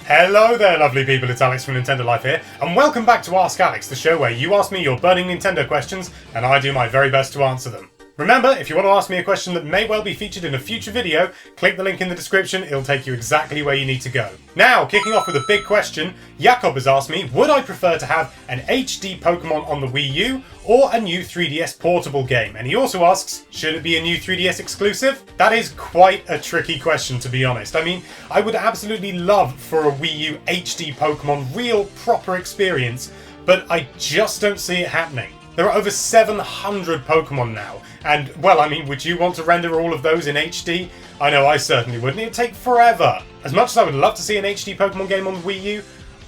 Hello there, lovely people, it's Alex from Nintendo Life here, and welcome back to Ask Alex, the show where you ask me your burning Nintendo questions, and I do my very best to answer them. Remember, if you want to ask me a question that may well be featured in a future video, click the link in the description, it'll take you exactly where you need to go. Now, kicking off with a big question, Jakob has asked me, would I prefer to have an HD Pokémon on the Wii U, or a new 3DS portable game? And he also asks, should it be a new 3DS exclusive? That is quite a tricky question, to be honest. I mean, I would absolutely love for a Wii U HD Pokémon real proper experience, but I just don't see it happening. There are over 700 Pokémon now, and, well, I mean, would you want to render all of those in HD? I know I certainly wouldn't. It'd take forever. As much as I would love to see an HD Pokémon game on the Wii U,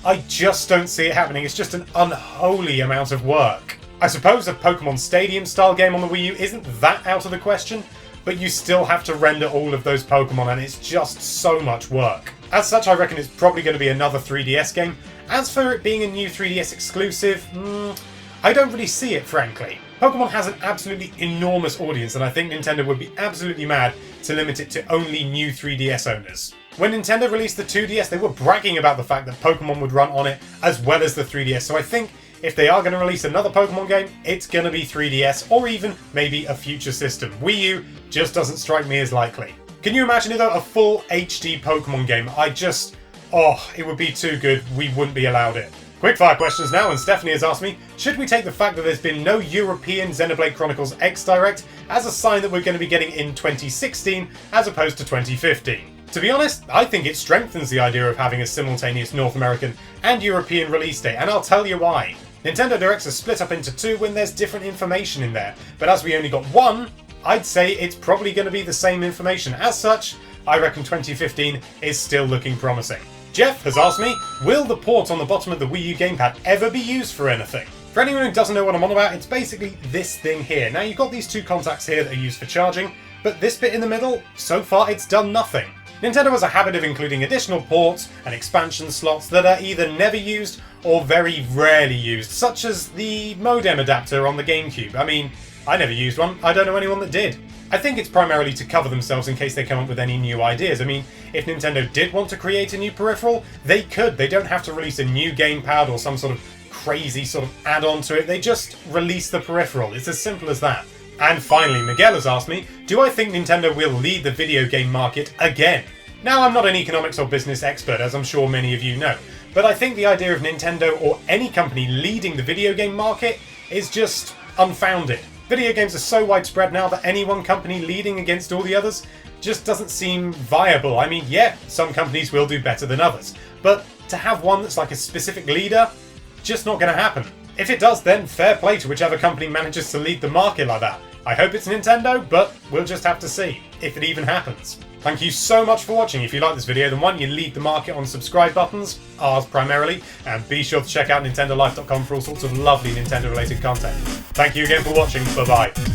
I just don't see it happening. It's just an unholy amount of work. I suppose a Pokémon Stadium-style game on the Wii U isn't that out of the question, but you still have to render all of those Pokémon, and it's just so much work. As such, I reckon it's probably going to be another 3DS game. As for it being a new 3DS exclusive, I don't really see it, frankly. Pokémon has an absolutely enormous audience, and I think Nintendo would be absolutely mad to limit it to only new 3DS owners. When Nintendo released the 2DS, they were bragging about the fact that Pokémon would run on it as well as the 3DS, so I think if they are going to release another Pokémon game, it's going to be 3DS, or even maybe a future system. Wii U just doesn't strike me as likely. Can you imagine, though, a full HD Pokémon game? It would be too good, we wouldn't be allowed it. Quickfire questions now, and Stephanie has asked me, should we take the fact that there's been no European Xenoblade Chronicles X Direct as a sign that we're going to be getting in 2016 as opposed to 2015? To be honest, I think it strengthens the idea of having a simultaneous North American and European release date, and I'll tell you why. Nintendo Directs are split up into two when there's different information in there, but as we only got one, I'd say it's probably going to be the same information. As such, I reckon 2015 is still looking promising. Jeff has asked me, will the port on the bottom of the Wii U gamepad ever be used for anything? For anyone who doesn't know what I'm on about, it's basically this thing here. Now, you've got these two contacts here that are used for charging, but this bit in the middle, so far it's done nothing. Nintendo has a habit of including additional ports and expansion slots that are either never used or very rarely used, such as the modem adapter on the GameCube. I mean, I never used one, I don't know anyone that did. I think it's primarily to cover themselves in case they come up with any new ideas. I mean, if Nintendo did want to create a new peripheral, they could. They don't have to release a new gamepad or some sort of crazy sort of add-on to it. They just release the peripheral. It's as simple as that. And finally, Miguel has asked me, do I think Nintendo will lead the video game market again? Now, I'm not an economics or business expert, as I'm sure many of you know, but I think the idea of Nintendo or any company leading the video game market is just unfounded. Video games are so widespread now that any one company leading against all the others just doesn't seem viable. I mean, yeah, some companies will do better than others, but to have one that's like a specific leader, just not going to happen. If it does, then fair play to whichever company manages to lead the market like that. I hope it's Nintendo, but we'll just have to see, if it even happens. Thank you so much for watching. If you like this video, then why don't you lead the market on subscribe buttons, ours primarily, and be sure to check out nintendolife.com for all sorts of lovely Nintendo related content. Thank you again for watching, bye bye.